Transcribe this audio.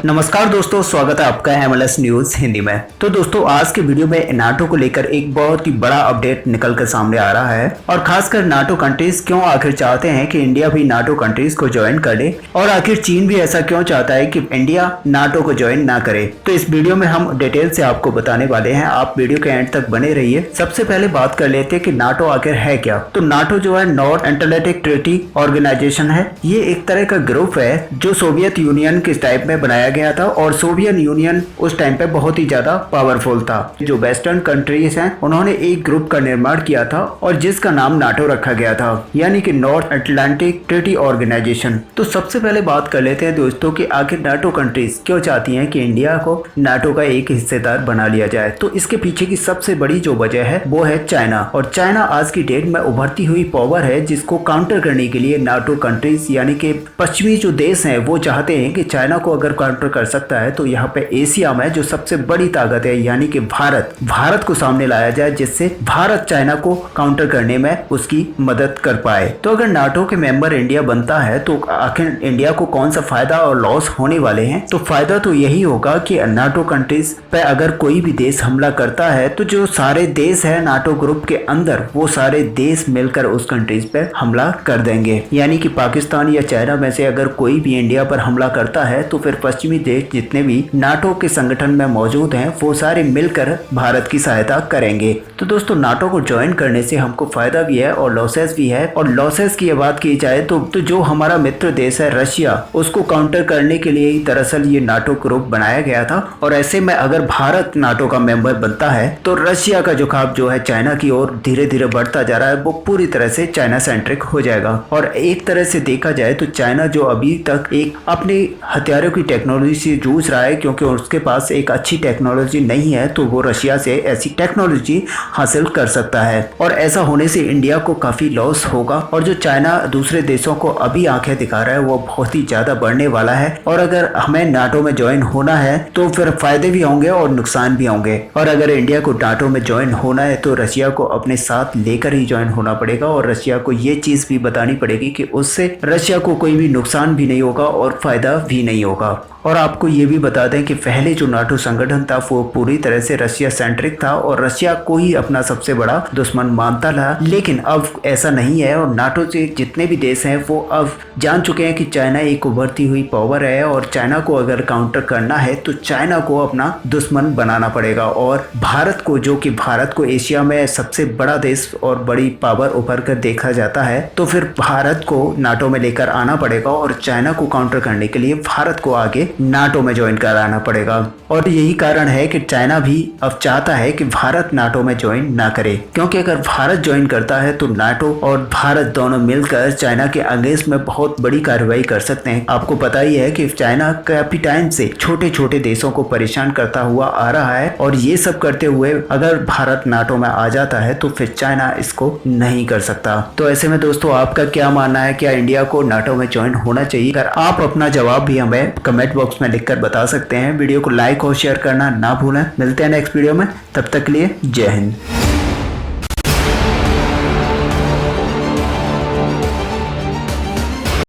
नमस्कार दोस्तों, स्वागत है आपका MLS न्यूज हिंदी में। तो दोस्तों, आज के वीडियो में नाटो को लेकर एक बहुत ही बड़ा अपडेट निकल कर सामने आ रहा है और खासकर नाटो कंट्रीज क्यों आखिर चाहते हैं कि इंडिया भी नाटो कंट्रीज को ज्वाइन कर ले और आखिर चीन भी ऐसा क्यों चाहता है कि इंडिया नाटो को ज्वाइन ना करे। तो इस वीडियो में हम डिटेल से आपको बताने वाले हैं, आप वीडियो के एंड तक बने रहिए। सबसे पहले बात कर लेते हैं कि नाटो आखिर है क्या। तो नाटो जो है नॉर्थ एटलांटिक ट्रीटी ऑर्गेनाइजेशन है। ये एक तरह का ग्रुप है जो सोवियत यूनियन के टाइप में बनाया गया था और सोवियत यूनियन उस टाइम पे बहुत ही ज्यादा पावरफुल था। जो वेस्टर्न कंट्रीज हैं उन्होंने एक ग्रुप का निर्माण किया था और जिसका नाम नाटो रखा गया था, यानी कि नॉर्थ अटलांटिक ट्रीटी ऑर्गेनाइजेशन। तो सबसे पहले बात कर लेते हैं दोस्तों कि आखिर नाटो कंट्रीज क्यों चाहती हैं कि इंडिया को नाटो का एक हिस्सेदार बना लिया जाए। तो इसके पीछे की सबसे बड़ी जो वजह है वो है चाइना। और चाइना आज की डेट में उभरती हुई पावर है जिसको काउंटर करने के लिए नाटो कंट्रीज यानी कि पश्चिमी जो देश हैं वो चाहते हैं कि चाइना को अगर काउंटर कर सकता है तो यहाँ पे एशिया में जो सबसे बड़ी ताकत है यानी कि भारत को सामने लाया जाए, जिससे भारत चाइना को काउंटर करने में उसकी मदद कर पाए। तो अगर नाटो के मेंबर इंडिया बनता है तो आखिर इंडिया को कौन सा फायदा और लॉस होने वाले हैं। तो फायदा तो यही होगा कि नाटो कंट्रीज पे अगर कोई भी देश हमला करता है तो जो सारे देश है नाटो ग्रुप के अंदर वो सारे देश मिलकर उस कंट्रीज पे हमला कर देंगे। यानी कि पाकिस्तान या चाइना में से अगर कोई भी इंडिया पर हमला करता है तो फिर पश्चिमी देश जितने भी नाटो के संगठन में मौजूद हैं वो सारे मिलकर भारत की सहायता करेंगे। तो दोस्तों, नाटो को ज्वाइन करने से हमको फायदा भी है और लॉसेस भी है। और लॉसेस की बात की जाए तो जो हमारा मित्र देश है रशिया, उसको काउंटर करने के लिए ही दरअसल ये नाटो ग्रुप बनाया गया था। और ऐसे में अगर भारत नाटो का मेंबर बनता है तो रशिया का झुकाव जो है चाइना की ओर धीरे धीरे बढ़ता जा रहा है, वो पूरी तरह से चाइना सेंट्रिक हो जाएगा। और एक तरह से देखा जाए तो चाइना जो अभी तक एक अपने हथियारों की टेक्नोलॉजी से जूझ रहा है क्योंकि उसके पास एक अच्छी टेक्नोलॉजी नहीं है, तो वो रशिया से ऐसी टेक्नोलॉजी हासिल कर सकता है। और ऐसा होने से इंडिया को काफी लॉस होगा और जो चाइना दूसरे देशों को अभी आंखें दिखा रहा है वो बहुत ही ज्यादा बढ़ने वाला है। और अगर हमें नाटो में ज्वाइन होना है तो फिर फायदे भी होंगे और नुकसान भी होंगे। और अगर इंडिया को नाटो में ज्वाइन होना है तो रशिया को अपने साथ लेकर ही ज्वाइन होना पड़ेगा और रशिया को ये चीज भी बतानी पड़ेगी कि उससे रशिया को कोई भी नुकसान भी नहीं होगा और फायदा भी नहीं होगा। और आपको ये भी बता दें कि पहले जो नाटो संगठन था वो पूरी तरह से रशिया सेंट्रिक था और रशिया को ही अपना सबसे बड़ा दुश्मन मानता था। लेकिन अब ऐसा नहीं है और नाटो से जितने भी देश हैं वो अब जान चुके हैं कि चाइना एक उभरती हुई पावर है और चाइना को अगर काउंटर करना है तो चाइना को अपना दुश्मन बनाना पड़ेगा। और भारत को, जो कि भारत को एशिया में सबसे बड़ा देश और बड़ी पावर उभर कर देखा जाता है, तो फिर भारत को नाटो में लेकर आना पड़ेगा और चाइना को काउंटर करने के लिए भारत को आगे नाटो में ज्वाइन कराना पड़ेगा। और यही कारण है कि चाइना भी अब चाहता है कि भारत नाटो में ज्वाइन ना करे, क्योंकि अगर भारत ज्वाइन करता है तो नाटो और भारत दोनों मिलकर चाइना के अगेंस्ट में बहुत बड़ी कार्रवाई कर सकते हैं। आपको पता ही है कि चाइना काफी टाइम से छोटे छोटे देशों को परेशान करता हुआ आ रहा है और ये सब करते हुए अगर भारत नाटो में आ जाता है तो फिर चाइना इसको नहीं कर सकता। तो ऐसे में दोस्तों, आपका क्या मानना है, क्या इंडिया को नाटो में ज्वाइन होना चाहिए? अगर आप अपना जवाब भी हमें कमेंट बॉक्स में लिखकर बता सकते हैं। वीडियो को लाइक और शेयर करना ना भूलें। मिलते हैं नेक्स्ट वीडियो में, तब तक के लिए जय हिंद।